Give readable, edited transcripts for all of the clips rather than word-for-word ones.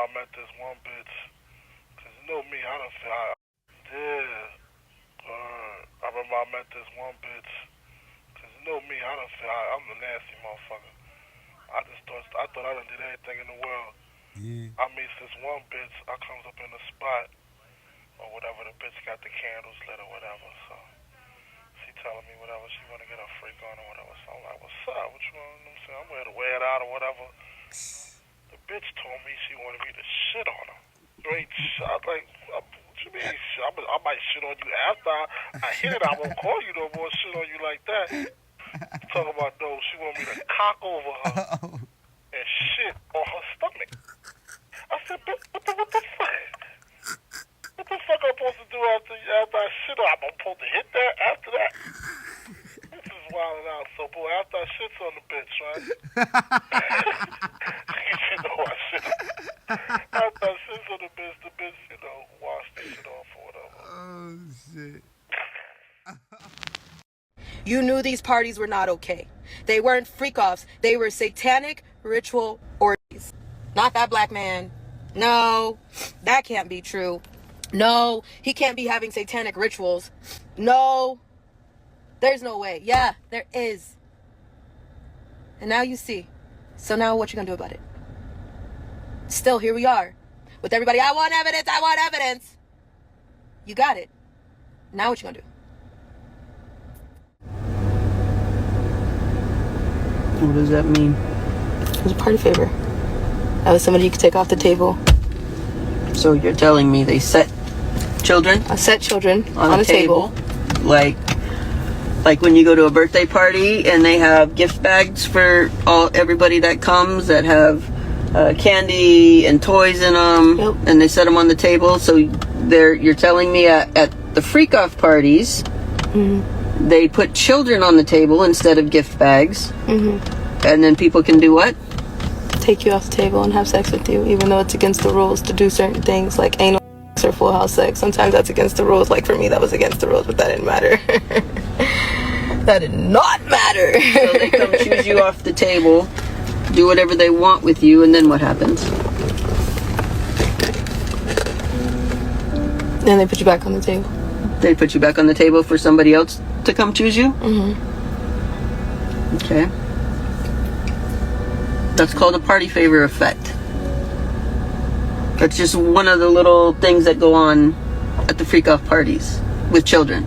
I met this one bitch. Cause you know me, I done feel, I remember I met this one bitch. Cause you know me, I done feel, I'm the nasty motherfucker. I thought I done did everything in the world. Yeah. I meet this one bitch, I comes up in the spot, or whatever, the bitch got the candles lit or whatever, so she telling me whatever, she wanna get a freak on or whatever, so I'm like, what's up, what you want, I'm saying, I'm ready to wear it out or whatever. The bitch told me she wanted me to shit on her. Straight shot, like, what you mean? I might shit on you after I hit it, I won't call you no more, shit on you like that. Talking about, no, she want me to cock over her and shit on her stomach. I said, what the fuck? What the fuck I'm supposed to do after I shit on? I'm supposed to hit that after that? This is wilding out. So, boy, after I shits on the bitch, right? You know, I shit. After I shits on the bitch, you know, wash that shit off or whatever. Oh, shit. You knew these parties were not okay. They weren't freak-offs. They were satanic ritual orgies. Not that black man. No, that can't be true. No, he can't be having satanic rituals. No, there's no way. Yeah, there is. And now you see. So now what you gonna do about it? Still, here we are. With everybody, I want evidence, I want evidence. You got it. Now what you gonna do? What does that mean? It was a party favor. That was somebody you could take off the table. So you're telling me they set children? I set children on a table. Like when you go to a birthday party and they have gift bags for everybody that comes that have candy and toys in them, yep. And they set them on the table. So you're telling me at the freak-off parties, mm-hmm. They put children on the table instead of gift bags, mm-hmm. And then people can do what? Take you off the table and have sex with you, even though it's against the rules to do certain things like anal sex or full house sex. Sometimes that's against the rules. Like for me, that was against the rules, but that didn't matter. That did not matter. So they come choose you off the table, do whatever they want with you, and then what happens? Then they put you back on the table. They put you back on the table for somebody else to come choose you? Mm-hmm. Okay. That's called a party favor effect. That's just one of the little things that go on at the freak-off parties with children.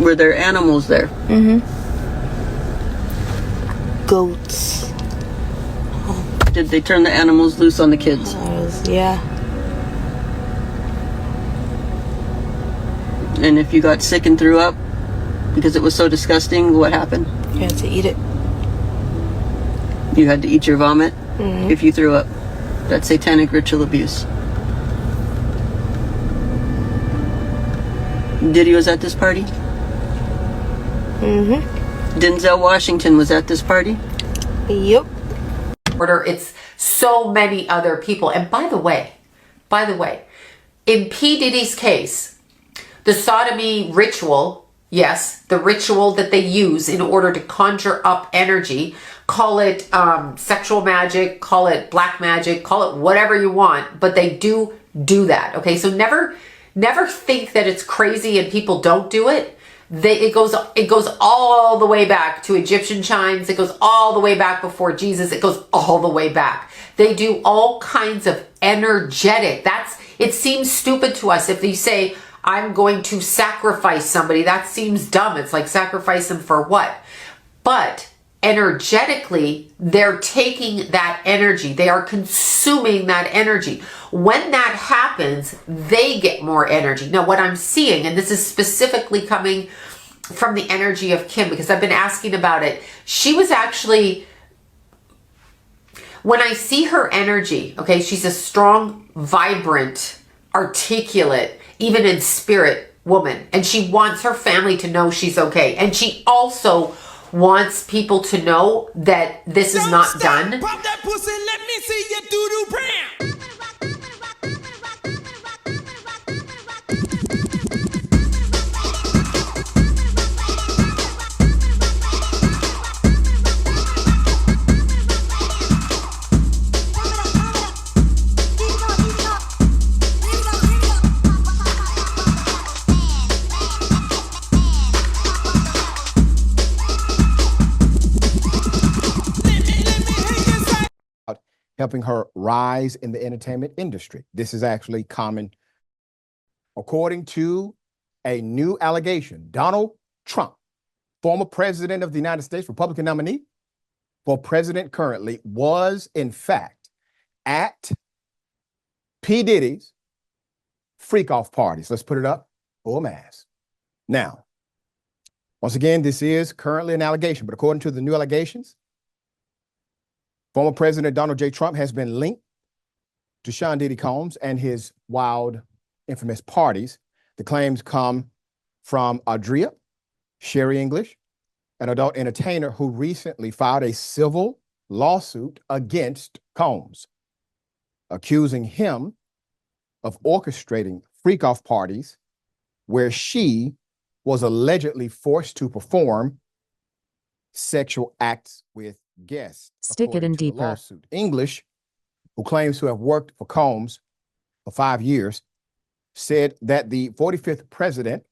Were there animals there? Mm-hmm. Goats. Did they turn the animals loose on the kids? Yeah. And if you got sick and threw up because it was so disgusting, what happened? You had to eat it. You had to eat your vomit, mm-hmm. If you threw up. That's satanic ritual abuse. Diddy was at this party? Mm-hmm. Denzel Washington was at this party? Yep. It's so many other people. And by the way, in P. Diddy's case, the sodomy ritual, yes, the ritual that they use in order to conjure up energy, call it sexual magic, call it black magic, call it whatever you want, but they do that, okay? So never think that it's crazy and people don't do it. It goes all the way back to Egyptian chimes. It goes all the way back before Jesus. It goes all the way back. They do all kinds of energetic. It seems stupid to us if you say, I'm going to sacrifice somebody. That seems dumb. It's like sacrifice them for what? But energetically, they're taking that energy. They are consuming that energy. When that happens, they get more energy. Now, what I'm seeing, and this is specifically coming from the energy of Kim, because I've been asking about it. She was actually, when I see her energy, okay, she's a strong, vibrant, articulate, even in spirit woman. And she wants her family to know she's okay. And she also wants people to know that this is not done. Pop that pussy, let me see your doo-doo brand. helping her rise in the entertainment industry. This is actually common. According to a new allegation, Donald Trump, former president of the United States, Republican nominee for president currently, was in fact at P. Diddy's freak-off parties. Let's put it up. Full mass. Now, once again, this is currently an allegation, but according to the new allegations, former President Donald J. Trump has been linked to Sean Diddy Combs and his wild, infamous parties. The claims come from Adria Sherry English, an adult entertainer who recently filed a civil lawsuit against Combs, accusing him of orchestrating freak-off parties where she was allegedly forced to perform sexual acts with guests. Stick it in deeper. Lawsuit. English, who claims to have worked for Combs for 5 years, said that the 45th president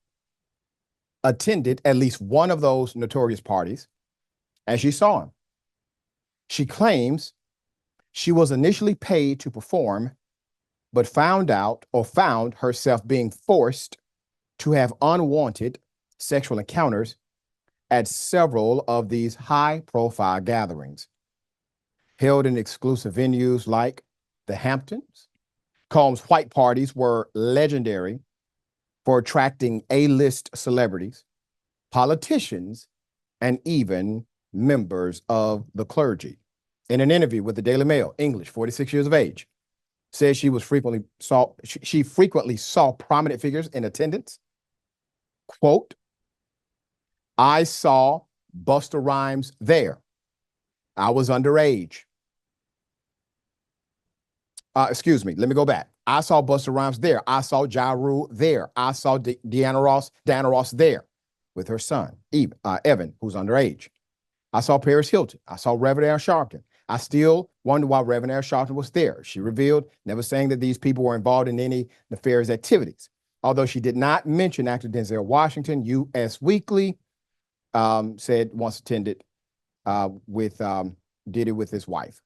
attended at least one of those notorious parties as she saw him. She claims she was initially paid to perform, but found herself being forced to have unwanted sexual encounters at several of these high-profile gatherings held in exclusive venues like the Hamptons. Combs' white parties were legendary for attracting A-list celebrities, politicians, and even members of the clergy. In an interview with the Daily Mail, English, 46 years of age, says she frequently saw prominent figures in attendance. Quote, "I saw Busta Rhymes there. I was underage." Excuse me, let me go back. I saw Busta Rhymes there. I saw Ja Rule there. I saw Diana Ross there with her son, Evan, who's underage. I saw Paris Hilton. I saw Reverend Al Sharpton. I still wonder why Reverend Al Sharpton was there. She revealed, never saying that these people were involved in any nefarious activities. Although she did not mention actor Denzel Washington, U.S. Weekly said once attended with Diddy with his wife,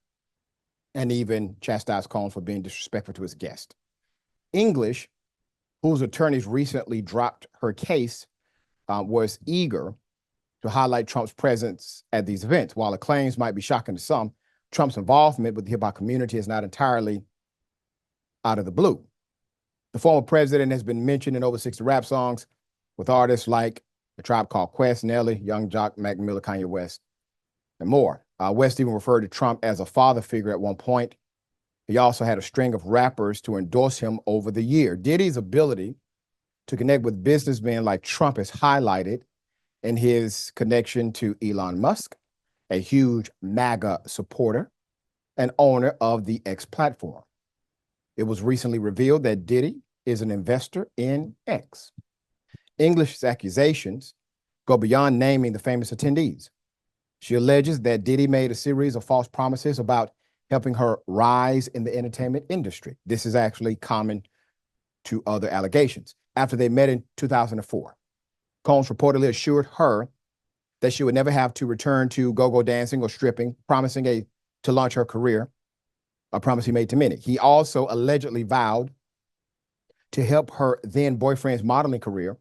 and even chastised Combs for being disrespectful to his guest. English, whose attorneys recently dropped her case, was eager to highlight Trump's presence at these events. While the claims might be shocking to some, Trump's involvement with the hip-hop community is not entirely out of the blue. The former president has been mentioned in over 60 rap songs with artists like The Tribe Called Quest, Nelly, Young Jock, Mac Miller, Kanye West, and more. West even referred to Trump as a father figure at one point. He also had a string of rappers to endorse him over the year. Diddy's ability to connect with businessmen like Trump is highlighted in his connection to Elon Musk, a huge MAGA supporter and owner of the X platform. It was recently revealed that Diddy is an investor in X. English's accusations go beyond naming the famous attendees. She alleges that Diddy made a series of false promises about helping her rise in the entertainment industry. This is actually common to other allegations. After they met in 2004, Combs reportedly assured her that she would never have to return to go-go dancing or stripping, promising to launch her career, a promise he made to many. He also allegedly vowed to help her then boyfriend's modeling career,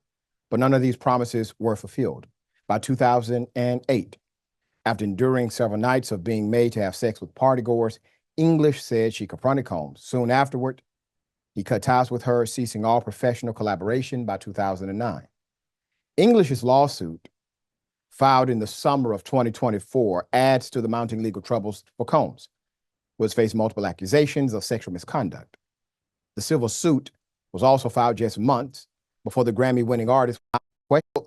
but none of these promises were fulfilled. By 2008, after enduring several nights of being made to have sex with partygoers, English said she confronted Combs. Soon afterward, he cut ties with her, ceasing all professional collaboration by 2009. English's lawsuit, filed in the summer of 2024, adds to the mounting legal troubles for Combs, who has faced multiple accusations of sexual misconduct. The civil suit was also filed just months before the Grammy-winning artist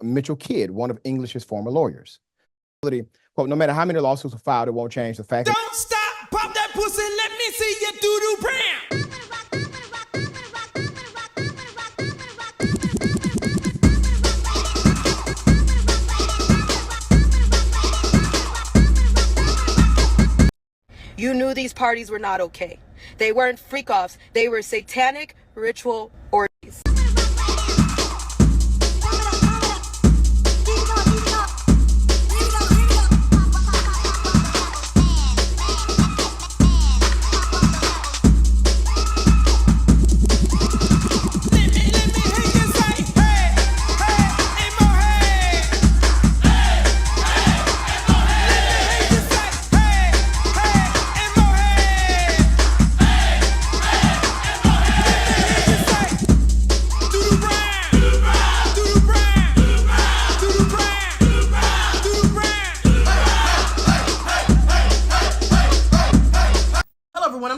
Mitchell Kidd, one of English's former lawyers. Quote, "No matter how many lawsuits are filed, it won't change the fact that..." Don't stop, pop that pussy, let me see your doo-doo brown. You knew these parties were not okay. They weren't freak-offs. They were satanic ritual orgies.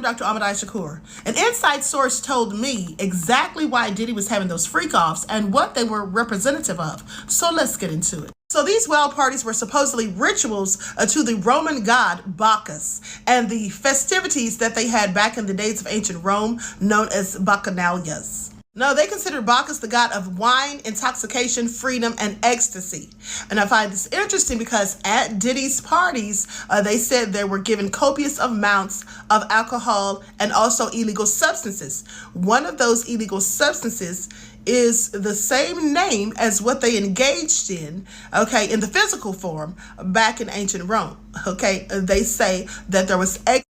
I'm Dr. Ahmadai Shakur. An inside source told me exactly why Diddy was having those freak-offs and what they were representative of. So let's get into it. So these well parties were supposedly rituals to the Roman god Bacchus and the festivities that they had back in the days of ancient Rome known as bacchanalias. No, they considered Bacchus the god of wine, intoxication, freedom, and ecstasy. And I find this interesting because at Diddy's parties, they said they were given copious amounts of alcohol and also illegal substances. One of those illegal substances is the same name as what they engaged in, okay, in the physical form back in ancient Rome, okay? They say that there was ecstasy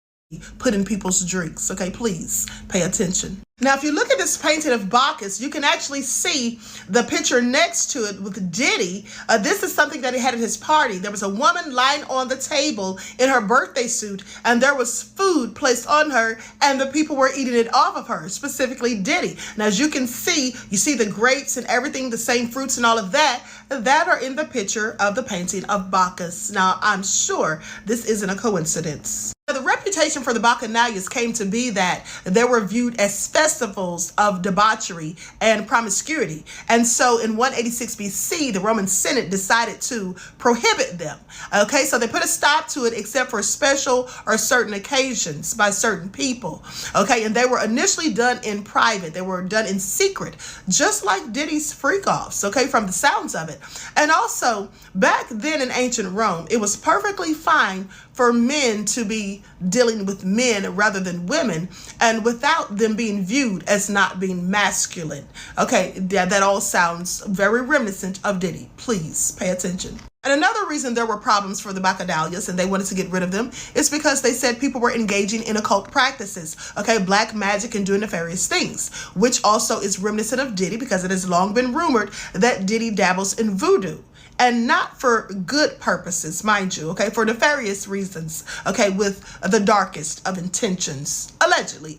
put in people's drinks, okay? Please pay attention. Now, if you look at this painting of Bacchus, you can actually see the picture next to it with Diddy. This is something that he had at his party. There was a woman lying on the table in her birthday suit, and there was food placed on her, and the people were eating it off of her, specifically Diddy. Now, as you can see, you see the grapes and everything, the same fruits and all of that are in the picture of the painting of Bacchus. Now, I'm sure this isn't a coincidence. The reputation for the Bacchanalias came to be that they were viewed as festivals of debauchery and promiscuity. And so in 186 BC, the Roman Senate decided to prohibit them. Okay, so they put a stop to it except for special or certain occasions by certain people. Okay, and they were initially done in private. They were done in secret, just like Diddy's freak-offs, okay, from the sounds of it. And also, back then in ancient Rome, it was perfectly fine for men to be dealing with men rather than women, and without them being viewed as not being masculine. Okay, yeah, that all sounds very reminiscent of Diddy. Please pay attention. And another reason there were problems for the Bacchanalias and they wanted to get rid of them is because they said people were engaging in occult practices, okay, black magic and doing nefarious things, which also is reminiscent of Diddy because it has long been rumored that Diddy dabbles in voodoo. And not for good purposes, mind you, okay, for nefarious reasons, okay, with the darkest of intentions, allegedly.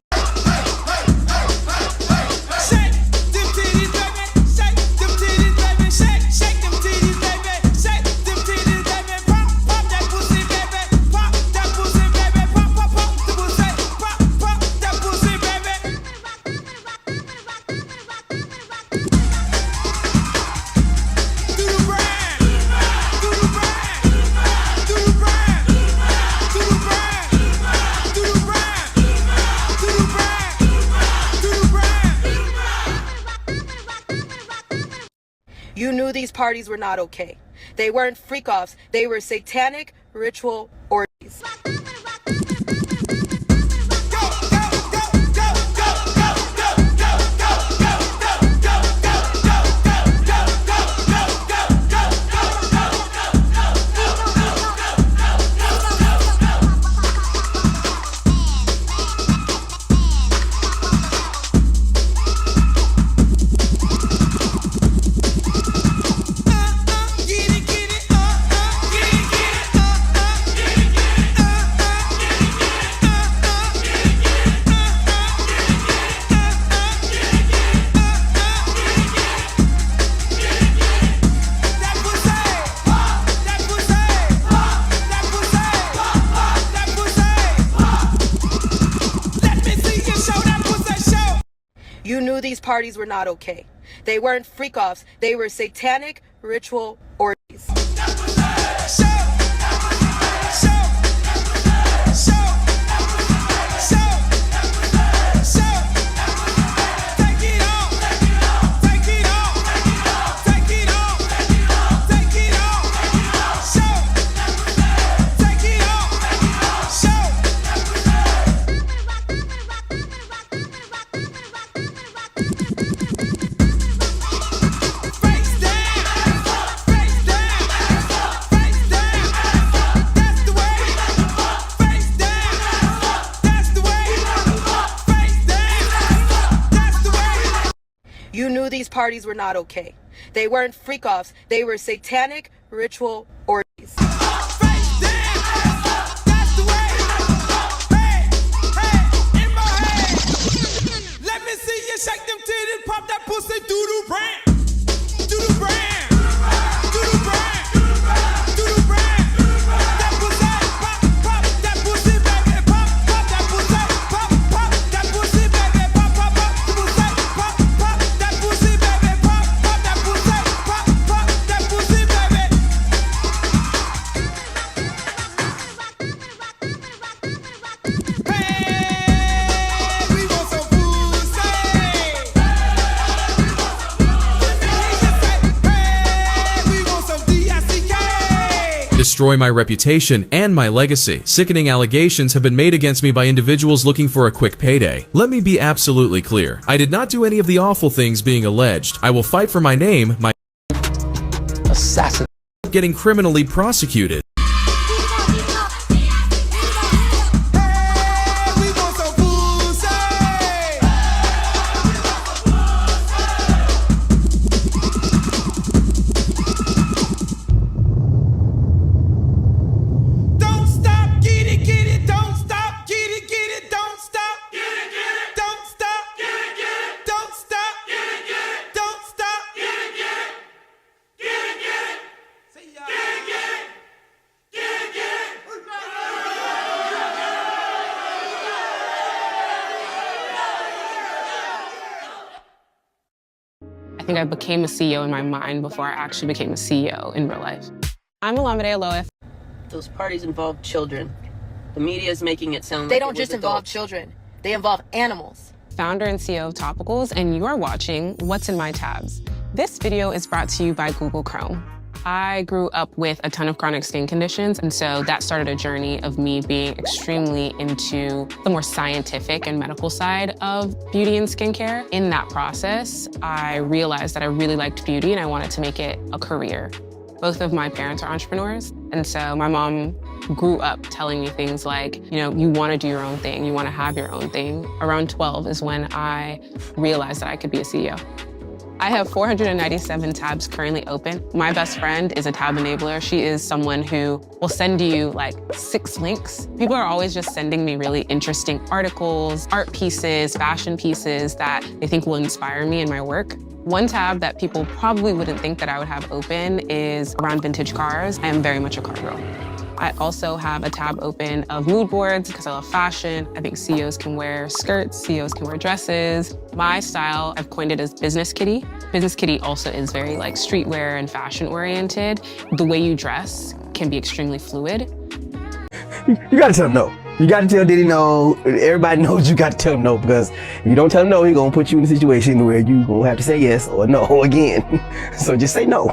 You knew these parties were not okay. They weren't freak-offs. They were satanic ritual orgies. You knew these parties were not okay. They weren't freak-offs. They were satanic ritual orgies. You knew these parties were not okay. They weren't freak-offs. They were satanic ritual orgies. Let me see you shake them titties, pop that pussy, doo-doo brand. Doo-doo brand. Doo-doo brand. Doo-doo brand. That pussy, pop, pop that pussy, baby. Pop, pop that pussy, pop, destroy my reputation and my legacy. Sickening allegations have been made against me by individuals looking for a quick payday. Let me be absolutely clear. I did not do any of the awful things being alleged. I will fight for my name, my assassin, getting criminally prosecuted. I think I became a CEO in my mind before I actually became a CEO in real life. I'm Olamide Aloe. Those parties involve children. The media is making it sound like They don't just involve children. They involve animals. Founder and CEO of Topicals, and you're watching What's in My Tabs. This video is brought to you by Google Chrome. I grew up with a ton of chronic skin conditions, and so that started a journey of me being extremely into the more scientific and medical side of beauty and skincare. In that process, I realized that I really liked beauty and I wanted to make it a career. Both of my parents are entrepreneurs, and so my mom grew up telling me things like, you know, you want to do your own thing, you want to have your own thing. Around 12 is when I realized that I could be a CEO. I have 497 tabs currently open. My best friend is a tab enabler. She is someone who will send you like 6 links. People are always just sending me really interesting articles, art pieces, fashion pieces that they think will inspire me in my work. One tab that people probably wouldn't think that I would have open is around vintage cars. I am very much a car girl. I also have a tab open of mood boards because I love fashion. I think CEOs can wear skirts, CEOs can wear dresses. My style, I've coined it as Business Kitty. Business Kitty also is very like streetwear and fashion oriented. The way you dress can be extremely fluid. You gotta tell him no. You gotta tell Diddy no. Everybody knows you gotta tell him no, because if you don't tell him no, he's gonna put you in a situation where you gonna have to say yes or no again. So just say no.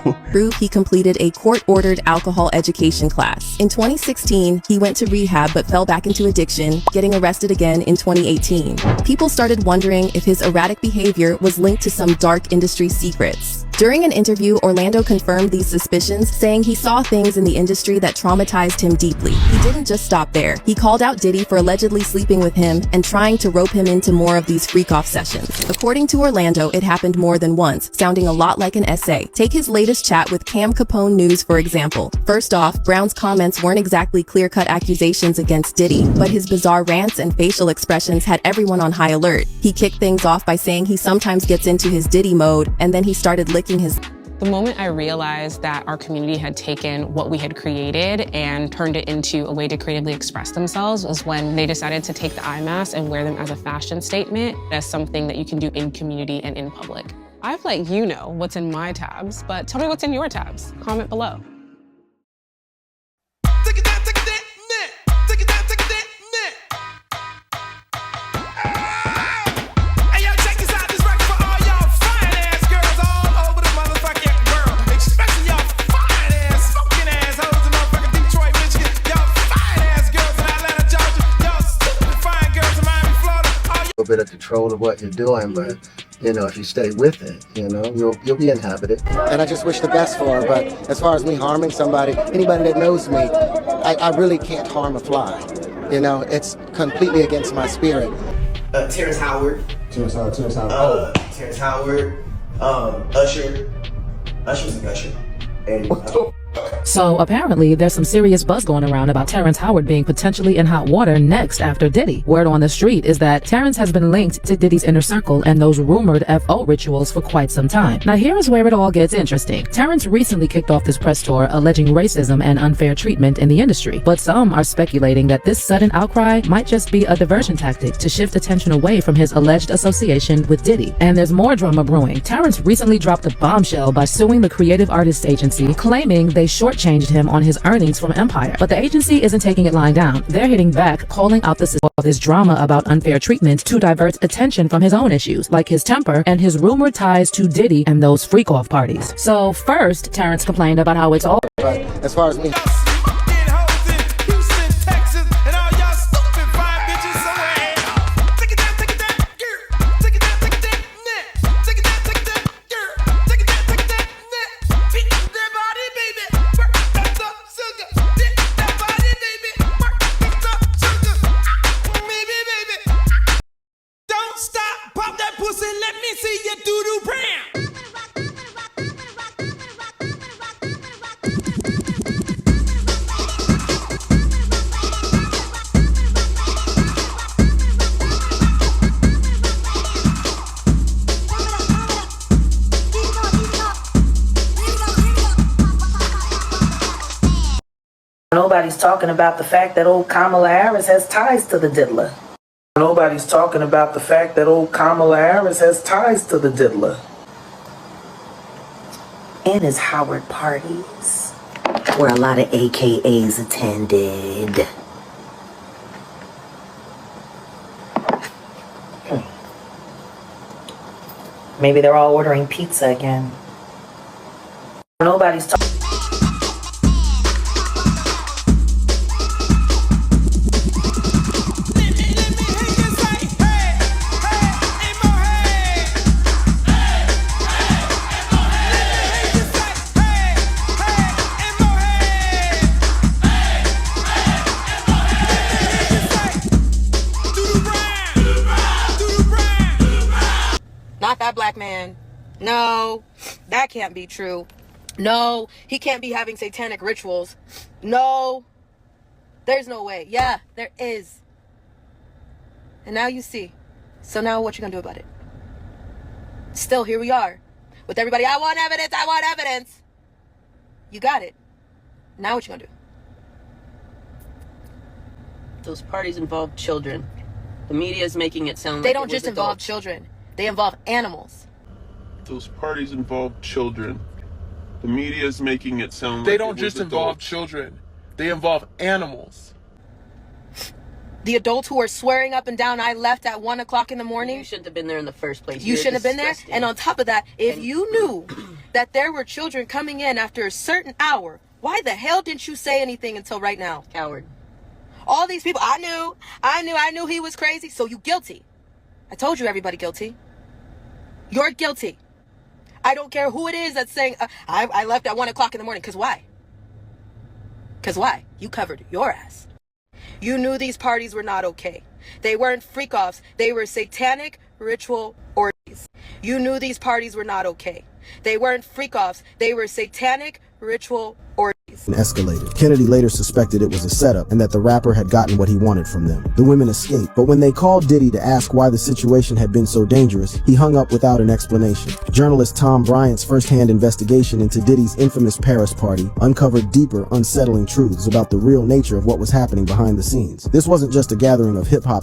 He completed a court-ordered alcohol education class. In 2016, he went to rehab but fell back into addiction, getting arrested again in 2018. People started wondering if his erratic behavior was linked to some dark industry secrets. During an interview, Orlando confirmed these suspicions, saying he saw things in the industry that traumatized him deeply. He didn't just stop there. He called out Diddy for allegedly sleeping with him and trying to rope him into more of these freak-off sessions. According to Orlando, it happened more than once, sounding a lot like an essay. Take his latest chat with Cam Capone News, for example. First off, Brown's comments weren't exactly clear-cut accusations against Diddy, but his bizarre rants and facial expressions had everyone on high alert. He kicked things off by saying he sometimes gets into his Diddy mode, and then he started licking his. The moment I realized that our community had taken what we had created and turned it into a way to creatively express themselves was when they decided to take the eye masks and wear them as a fashion statement, as something that you can do in community and in public. I've let you know what's in my tabs, but tell me what's in your tabs. Comment below. Bit of control of what you're doing, but you know, if you stay with it, you know, you'll be inhabited. And I just wish the best for her, but as far as me harming somebody, anybody that knows me, I really can't harm a fly. You know, it's completely against my spirit. Terrence Howard. Terrence Howard. Usher. Usher's an Usher. And So apparently there's some serious buzz going around about Terrence Howard being potentially in hot water next after Diddy. Word on the street is that Terrence has been linked to Diddy's inner circle and those rumored FO rituals for quite some time. Now here's where it all gets interesting. Terrence recently kicked off this press tour alleging racism and unfair treatment in the industry, but some are speculating that this sudden outcry might just be a diversion tactic to shift attention away from his alleged association with Diddy. And there's more drama brewing. Terrence recently dropped a bombshell by suing the creative artists agency, claiming they shortchanged him on his earnings from Empire. But the agency isn't taking it lying down. They're hitting back, calling out this drama about unfair treatment to divert attention from his own issues, like his temper and his rumored ties to Diddy and those freak-off parties. So first, Terrence complained about how it's all. But as far as me. Nobody's talking about the fact that old Kamala Harris has ties to the diddler. Nobody's talking about the fact that old Kamala Harris has ties to the diddler. And his Howard parties, where a lot of AKAs attended. Maybe they're all ordering pizza again. Nobody's talking. Not that black man. No, that can't be true. No, he can't be having satanic rituals. No, there's no way. Yeah, there is. And now you see. So now what you gonna do about it? Still, here we are. With everybody, I want evidence, I want evidence. You got it. Now what you gonna do? Those parties involve children. The media is making it sound like they don't just involve children. They involve animals. Those parties involve children. The media is making it sound like they don't just involve children. They involve animals. The adults who are swearing up and down, I left at 1 o'clock in the morning. You shouldn't have been there in the first place. You shouldn't have been there. And on top of that, if you knew that there were children coming in after a certain hour, why the hell didn't you say anything until right now? Coward. All these people, I knew he was crazy, so you guilty. I told you everybody guilty. You're guilty. I don't care who it is that's saying, I left at 1 o'clock in the morning. Because why? Because why? You covered your ass. You knew these parties were not okay. They weren't freak-offs. They were satanic ritual orgies. You knew these parties were not okay. They weren't freak-offs. They were satanic ritual orgies. And escalated. Kennedy later suspected it was a setup and that the rapper had gotten what he wanted from them. The women escaped, but when they called Diddy to ask why the situation had been so dangerous, he hung up without an explanation. Journalist Tom Bryant's first-hand investigation into Diddy's infamous Paris party uncovered deeper, unsettling truths about the real nature of what was happening behind the scenes. This wasn't just a gathering of hip-hop.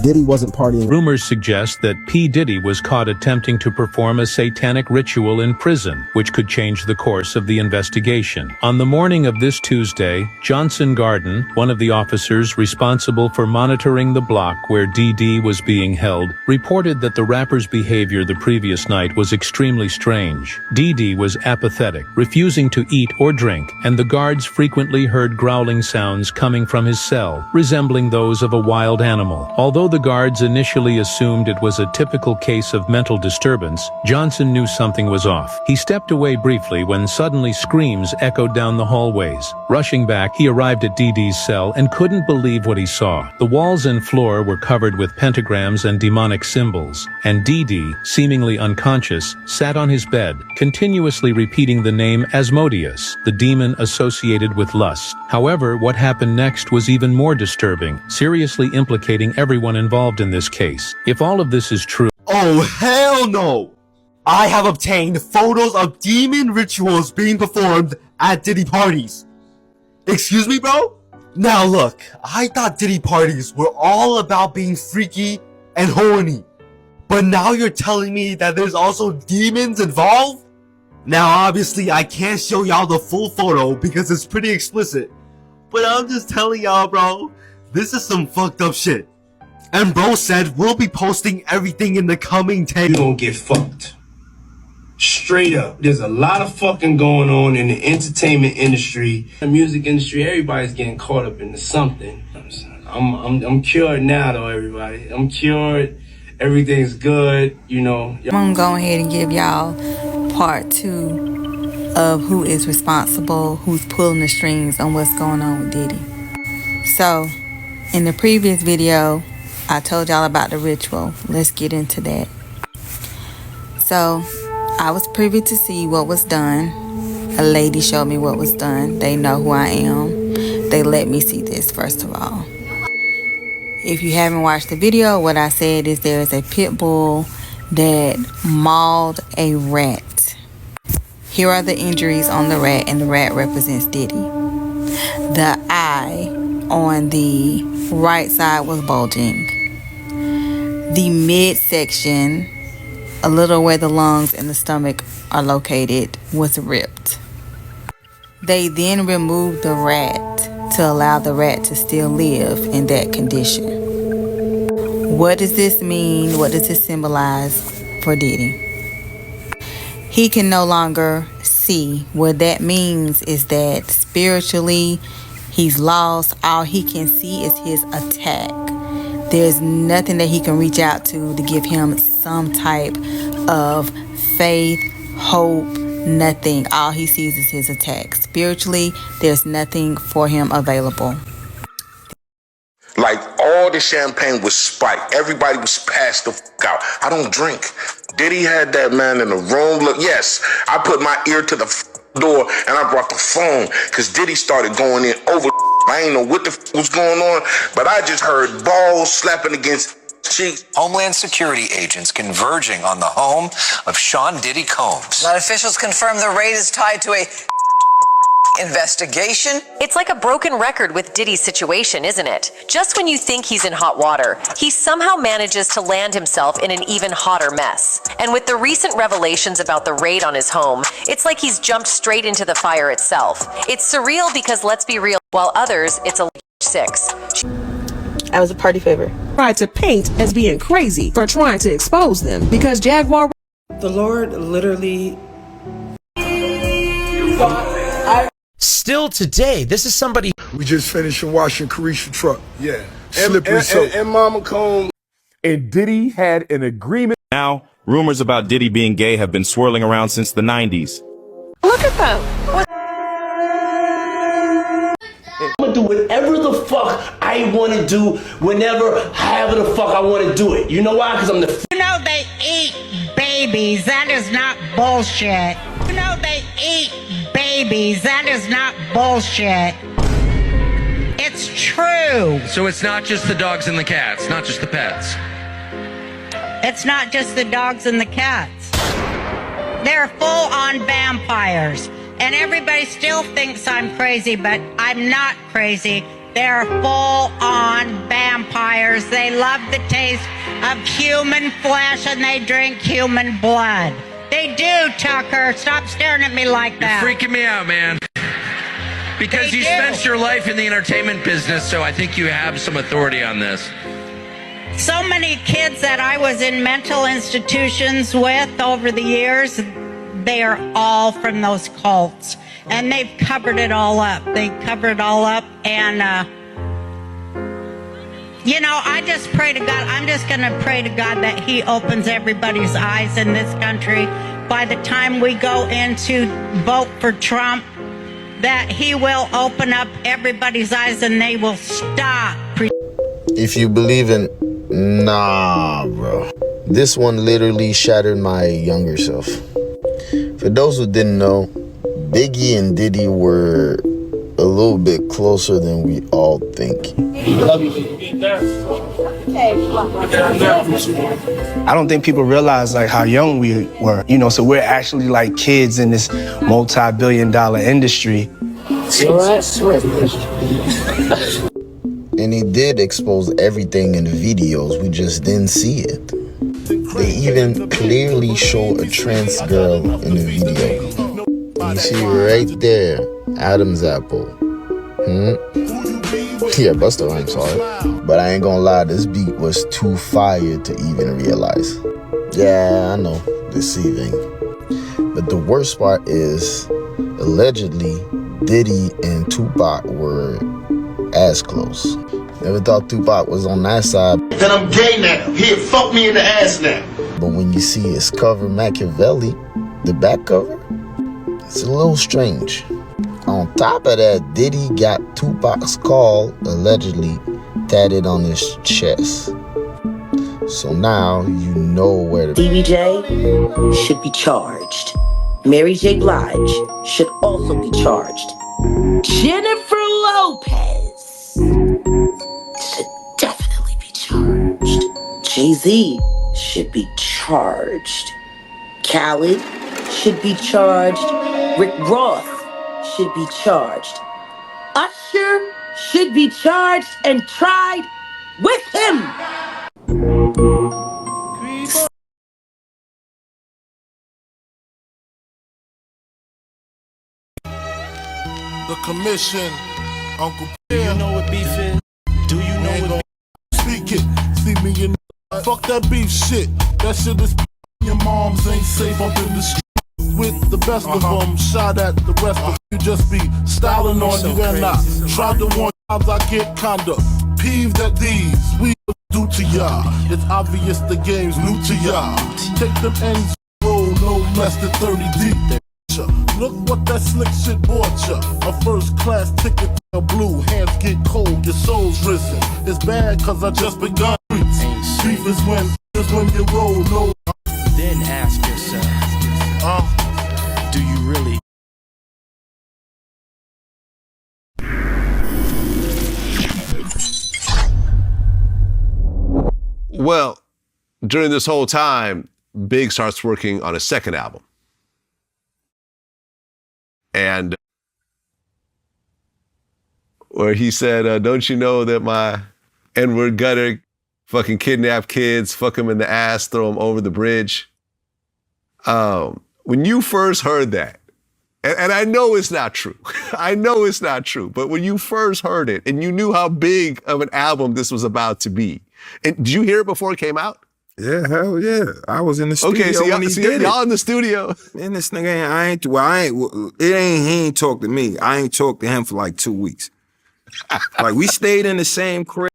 Diddy wasn't partying. Rumors suggest that P. Diddy was caught attempting to perform a satanic ritual in prison, which could change the course of the investigation. On the morning of this Tuesday, Johnson Garden, one of the officers responsible for monitoring the block where DD was being held, reported that the rapper's behavior the previous night was extremely strange. DD was apathetic, refusing to eat or drink, and the guards frequently heard growling sounds coming from his cell, resembling those of a wild animal. Although the guards initially assumed it was a typical case of mental disturbance, Johnson knew something was off. He stepped away briefly when suddenly screams echoed down the hallways. Rushing back, he arrived at DD's cell and couldn't believe what he saw. The walls and floor were covered with pentagrams and demonic symbols, and DD, seemingly unconscious, sat on his bed, continuously repeating the name Asmodeus, the demon associated with lust. However, what happened next was even more disturbing, seriously implicating everyone involved in this case. If all of this is true— Oh, hell no! I have obtained photos of demon rituals being performed at Diddy parties. Excuse me, bro? Now look, I thought Diddy parties were all about being freaky and horny. But now you're telling me that there's also demons involved? Now obviously I can't show y'all the full photo because it's pretty explicit. But I'm just telling y'all, bro, this is some fucked up shit. And bro said we'll be posting everything in the coming 10. You gonna get fucked. Straight up. There's a lot of fucking going on in the entertainment industry, the music industry. Everybody's getting caught up into something. I'm cured now though, everybody. I'm cured. Everything's good, you know. I'm gonna go ahead and give y'all part 2 of who is responsible, who's pulling the strings on what's going on with Diddy. So, in the previous video, I told y'all about the ritual. Let's get into that. So, I was privy to see what was done. A lady showed me what was done. They know who I am. They let me see this, first of all. If you haven't watched the video, what I said is there is a pit bull that mauled a rat. Here are the injuries on the rat, and the rat represents Diddy. The eye on the right side was bulging. The midsection, a little where the lungs and the stomach are located, was ripped. They then removed the rat to allow the rat to still live in that condition. What does this mean? What does this symbolize for Diddy? He can no longer see. What that means is that spiritually, he's lost. All he can see is his attack. There's nothing that he can reach out to give him some type of faith, hope, nothing. All he sees is his attack. Spiritually, there's nothing for him available. Like, all the champagne was spiked. Everybody was passed the fuck out. I don't drink. Diddy had that man in the room. Look, yes, I put my ear to the door and I brought the phone because Diddy started going in over. I ain't know what the was going on, but I just heard balls slapping against cheeks. Homeland Security agents converging on the home of Sean Diddy Combs. But officials confirm the raid is tied to a investigation. It's like a broken record with Diddy's situation, isn't it? Just when you think he's in hot water, he somehow manages to land himself in an even hotter mess. And with the recent revelations about the raid on his home, it's like he's jumped straight into the fire itself. It's surreal because, let's be real, while others, it's a 6. I was a party favor. Tried to paint as being crazy for trying to expose them because Jaguar. The Lord literally. Still today, this is somebody. We just finished washing Carisha truck. Yeah. Slippery soap. And Mama Combs. And Diddy had an agreement. Now, rumors about Diddy being gay have been swirling around since the 90s. Look at them. I'm gonna do whatever the fuck I wanna do, whenever, however the fuck I wanna do it. You know why? Because I'm the. You know they eat babies. That is not bullshit. You know they eat babies. That is not bullshit. It's true. So it's not just the dogs and the cats, not just the pets. It's not just the dogs and the cats. They're full-on vampires. And everybody still thinks I'm crazy, but I'm not crazy. They're full-on vampires. They love the taste of human flesh and they drink human blood. They do, Tucker. Stop staring at me like that. You're freaking me out, man. Because you spent your life in the entertainment business, so I think you have some authority on this. So many kids that I was in mental institutions with over the years, they are all from those cults. And they've covered it all up. They covered it all up. And, you know, I just pray to God. I'm just going to pray to God that he opens everybody's eyes in this country. By the time we go in to vote for Trump, that he will open up everybody's eyes and they will stop. If you believe in... Nah, bro. This one literally shattered my younger self. For those who didn't know, Biggie and Diddy were a little bit closer than we all think. I don't think people realize like how young we were, you know, so we're actually like kids in this multi-billion-dollar industry. And he did expose everything in the videos, we just didn't see it. They even clearly show a trans girl in the video. You see right there, Adam's apple. Yeah, Busta Rhymes saw it. But I ain't gonna lie, this beat was too fire to even realize. Yeah, I know, deceiving. But the worst part is, allegedly, Diddy and Tupac were as close. Never thought Tupac was on that side. Then I'm gay now. He'll fuck me in the ass now. But when you see his cover, Machiavelli, the back cover, it's a little strange. On top of that, Diddy got Tupac's call, allegedly, tatted on his chest. So now you know where to... DBJ should be charged. Mary J. Blige should also be charged. Jennifer Lopez should definitely be charged. Jay-Z should be charged. Khaled should be charged. Rick Ross should be charged. Usher should be charged and tried with him. The commission, Uncle Pierre. Do you know what beef is? Do you know what speak it? See me in fuck that beef shit. That shit is your moms ain't safe up in the street. With the best of them, shot at the rest of you. Just be styling on you and I tried to warn times I get kinda peeved at these we do to y'all. It's obvious the game's new to y'all. Take them ends, roll no less than 30 deep. Look what that slick shit bought ya. A first class ticket to blue. Hands get cold, your soul's risen. It's bad cause I just begun. Beef is when you roll no. Then ask yourself, do you really? Well, during this whole time, Big starts working on a second album. And where he said, don't you know that my N-word gutter fucking kidnap kids, fuck them in the ass, throw them over the bridge? When you first heard that, and I know it's not true. I know it's not true. But when you first heard it and you knew how big of an album this was about to be, and did you hear it before it came out? Yeah, hell yeah. I was in the studio. Okay, so when he did y'all it. in the studio. And this nigga he ain't talked to me. I ain't talked to him for like 2 weeks. Like we stayed in the same crib.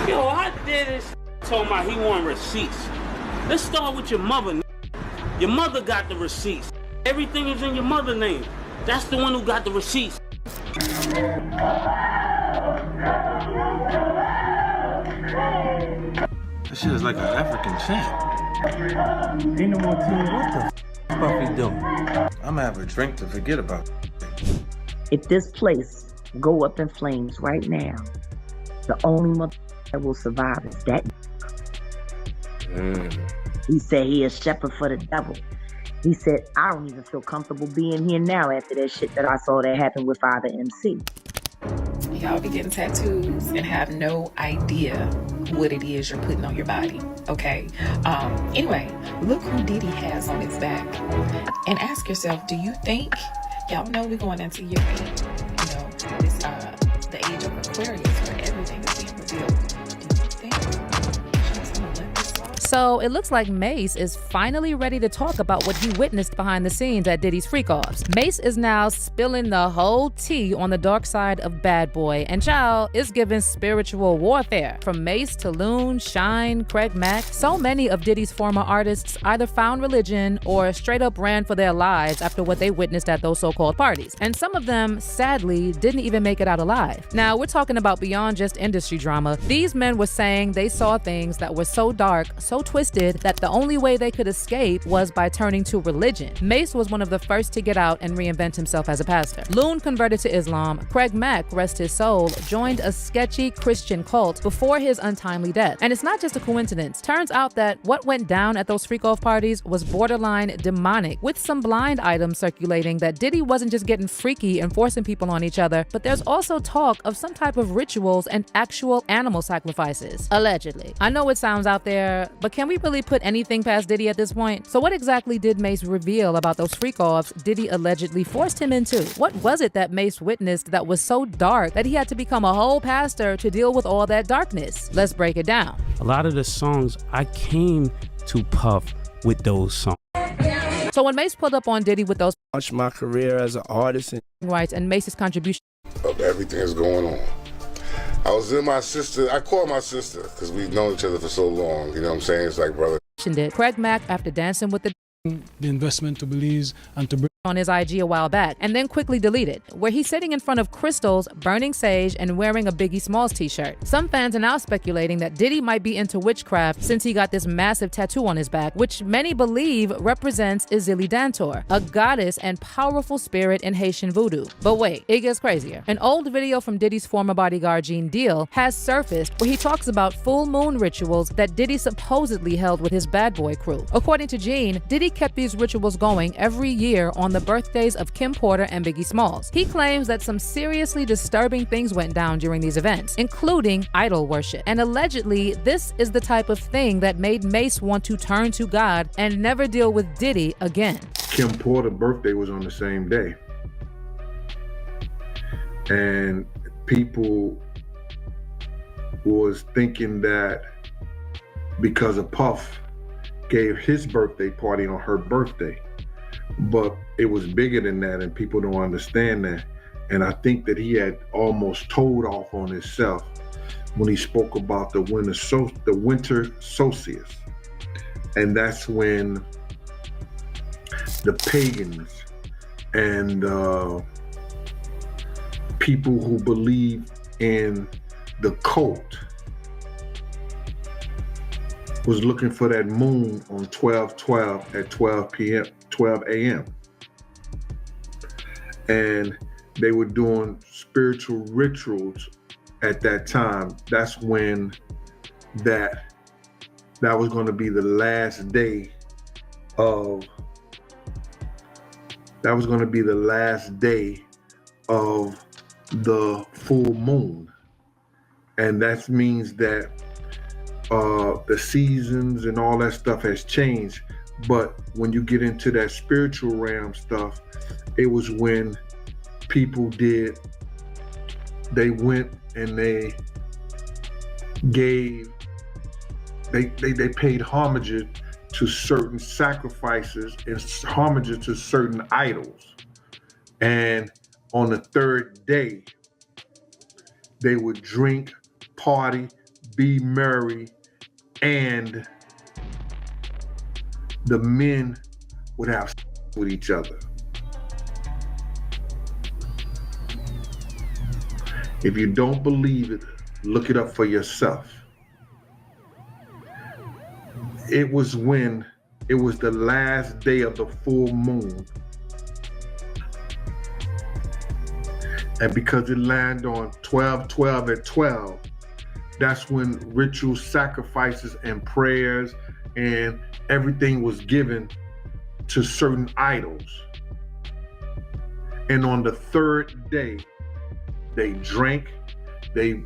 Yo, I did this. Told my he want receipts. Let's start with your mother. Your mother got the receipts. Everything is in your mother's name. That's the one who got the receipts. This shit is like an African chant. Ain't no more team. What the Puffy doing? I'm gonna have a drink to forget about it. If this place go up in flames right now, the only mother that will survive is that. He said he a shepherd for the devil. He said, I don't even feel comfortable being here now after that shit that I saw that happened with Father MC. Y'all be getting tattoos and have no idea what it is you're putting on your body, okay? Anyway, look who Diddy has on his back. And ask yourself, do you think, y'all know we're going into year 8, this, the age of Aquarius where everything is being revealed. Do you think she's gonna let this slide? So it looks like Mace is finally ready to talk about what he witnessed behind the scenes at Diddy's freak-offs. Mace is now spilling the whole tea on the dark side of Bad Boy, and child is giving spiritual warfare. From Mace to Loon, Shine, Craig Mack, so many of Diddy's former artists either found religion or straight up ran for their lives after what they witnessed at those so-called parties. And some of them, sadly, didn't even make it out alive. Now, we're talking about beyond just industry drama. These men were saying they saw things that were so dark, so twisted, that the only way they could escape was by turning to religion. Mace was one of the first to get out and reinvent himself as a pastor. Loon converted to Islam. Craig Mack, rest his soul, joined a sketchy Christian cult before his untimely death. And it's not just a coincidence. Turns out that what went down at those freak-off parties was borderline demonic, with some blind items circulating that Diddy wasn't just getting freaky and forcing people on each other, but there's also talk of some type of rituals and actual animal sacrifices, allegedly. I know it sounds out there, but can we really put anything past Diddy at this point? So what exactly did Mace reveal about those freak-offs Diddy allegedly forced him into? What was it that Mace witnessed that was so dark that he had to become a whole pastor to deal with all that darkness? Let's break it down. A lot of the songs, I came to Puff with those songs. So when Mace pulled up on Diddy with those Launched my career as an artist rights and Mace's contribution of everything that's going on. I was in my sister, I called my sister because we've known each other for so long, you know what I'm saying? It's like, brother. did. Craig Mack, after dancing with the investment to Belize and to bring on his IG a while back, and then quickly deleted, where he's sitting in front of crystals, burning sage, and wearing a Biggie Smalls t-shirt. Some fans are now speculating that Diddy might be into witchcraft since he got this massive tattoo on his back, which many believe represents Izili Dantor, a goddess and powerful spirit in Haitian voodoo. But wait, it gets crazier. An old video from Diddy's former bodyguard Gene Deal has surfaced where he talks about full moon rituals that Diddy supposedly held with his Bad Boy crew. According to Gene, Diddy kept these rituals going every year on the birthdays of Kim Porter and Biggie Smalls. He claims that some seriously disturbing things went down during these events, including idol worship. And allegedly, this is the type of thing that made Mase want to turn to God and never deal with Diddy again. Kim Porter's birthday was on the same day. And people was thinking that because of Puff gave his birthday party on her birthday, but it was bigger than that, and people don't understand that. And I think that he had almost told off on himself when he spoke about the winter solstice, and that's when the pagans and people who believe in the cult was looking for that moon on 12/12 at 12 a.m. And they were doing spiritual rituals at that time. That's when that was going to be the last day of the full moon. And that means that the seasons and all that stuff has changed. But when you get into that spiritual realm stuff, it was when people they went and they paid homage to certain sacrifices and homage to certain idols. And on the third day, they would drink, party, be merry, and the men would have with each other. If you don't believe it, look it up for yourself. It was the last day of the full moon. And because it landed on 12/12 at 12, that's when ritual sacrifices and prayers and everything was given to certain idols. And on the third day, they drank, they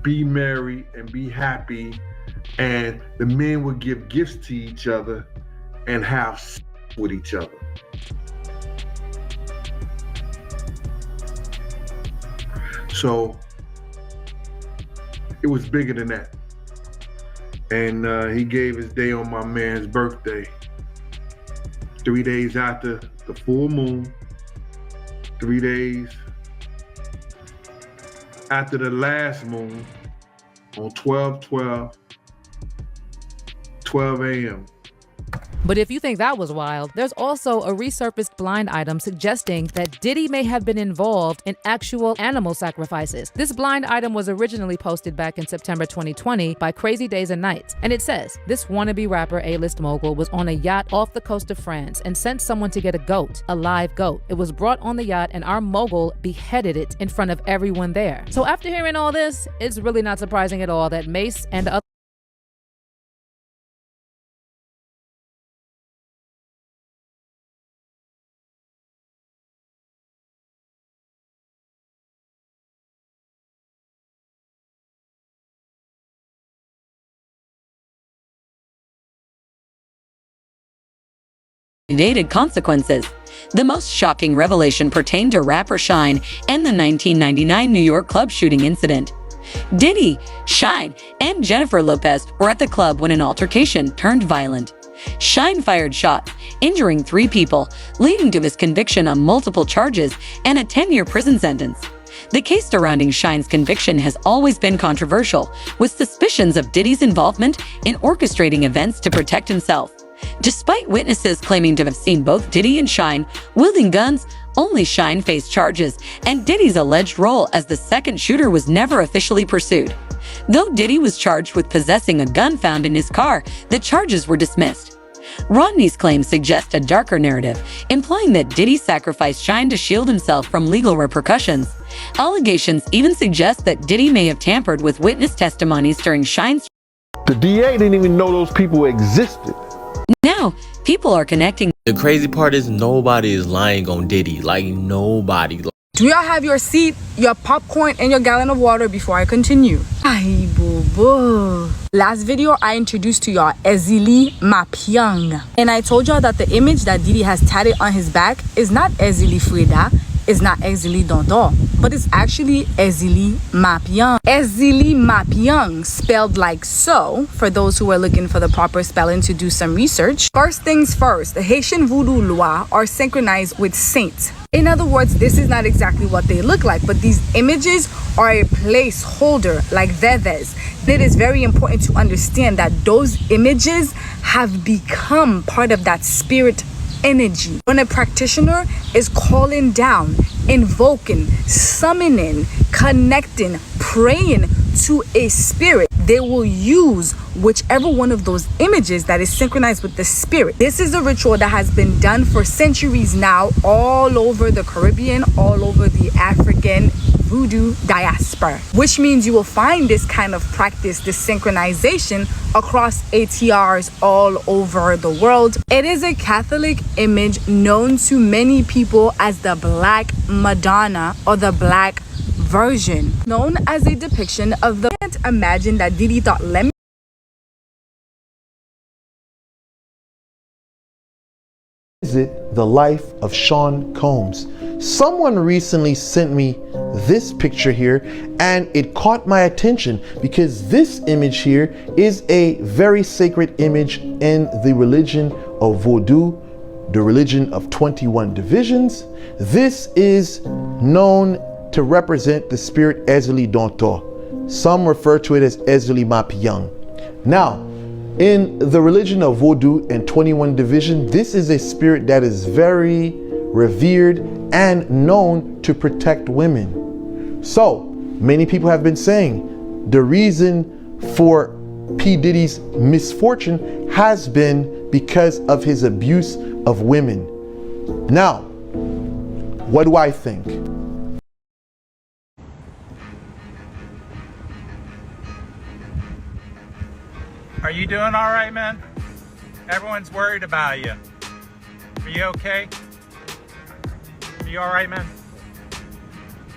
be merry and be happy, and the men would give gifts to each other and have sex with each other. So it was bigger than that. And he gave his day on my man's birthday, 3 days after the full moon, 3 days after the last moon, on 12/12, 12 a.m. But if you think that was wild, there's also a resurfaced blind item suggesting that Diddy may have been involved in actual animal sacrifices. This blind item was originally posted back in September 2020 by Crazy Days and Nights. And it says, this wannabe rapper A-list mogul was on a yacht off the coast of France and sent someone to get a goat, a live goat. It was brought on the yacht and our mogul beheaded it in front of everyone there. So after hearing all this, it's really not surprising at all that Mase and other dated consequences. The most shocking revelation pertained to rapper Shyne and the 1999 New York club shooting incident. Diddy, Shyne, and Jennifer Lopez were at the club when an altercation turned violent. Shyne fired shots, injuring 3 people, leading to his conviction on multiple charges and a 10-year prison sentence. The case surrounding Shyne's conviction has always been controversial, with suspicions of Diddy's involvement in orchestrating events to protect himself. Despite witnesses claiming to have seen both Diddy and Shyne wielding guns, only Shyne faced charges, and Diddy's alleged role as the second shooter was never officially pursued. Though Diddy was charged with possessing a gun found in his car, the charges were dismissed. Rodney's claims suggest a darker narrative, implying that Diddy sacrificed Shyne to shield himself from legal repercussions. Allegations even suggest that Diddy may have tampered with witness testimonies during Shyne's. The DA didn't even know those people existed. Now, People are connecting. The crazy part is nobody is lying on Diddy. Like, nobody. Do y'all have your seat, your popcorn, and your gallon of water before I continue? Ay, boo-boo. Last video, I introduced to y'all Ezili Mapyang. And I told y'all that the image that Diddy has tatted on his back is not Ezili Freda, it's not Ezili Donto, but it's actually Ezili Mapyang. Ezili Mapyang, spelled like so, for those who are looking for the proper spelling to do some research. First things first, the Haitian voodoo lois are synchronized with saints. In other words, this is not exactly what they look like, but these images are a placeholder, like veves. It is very important to understand that those images have become part of that spirit energy. When a practitioner is calling down, invoking, summoning, connecting, praying to a spirit, they will use whichever one of those images that is synchronized with the spirit. This is a ritual that has been done for centuries now all over the Caribbean, all over the African voodoo diaspora, which means you will find this kind of practice, this synchronization, across ATRs all over the world. It is a Catholic image known to many people as the Black Madonna or the Black Virgin, known as a depiction of the. Can't imagine that Diddy thought, let me. Visit the life of Sean Combs. Someone recently sent me this picture here and it caught my attention because this image here is a very sacred image in the religion of Vodou, the religion of 21 divisions. This is known to represent the spirit Ezili Donto. Some refer to it as Ezili Mapyang. Now, in the religion of Vodou and 21 division, this is a spirit that is very revered and known to protect women. So many people have been saying the reason for P. Diddy's misfortune has been because of his abuse of women. Now, what do I think? Are you doing all right, man? Everyone's worried about you. Are you okay? Are you all right, man?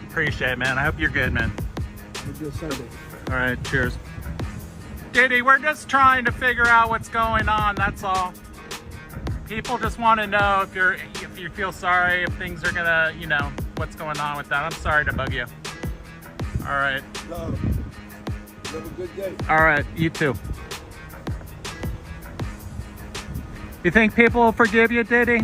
Appreciate it, man. I hope you're good, man. All right, cheers. Diddy, we're just trying to figure out what's going on, that's all. People just want to know if you feel sorry, if things are gonna, you know, what's going on with that. I'm sorry to bug you. All right. Love. Have a good day. All right, you too. You think people will forgive you, Diddy?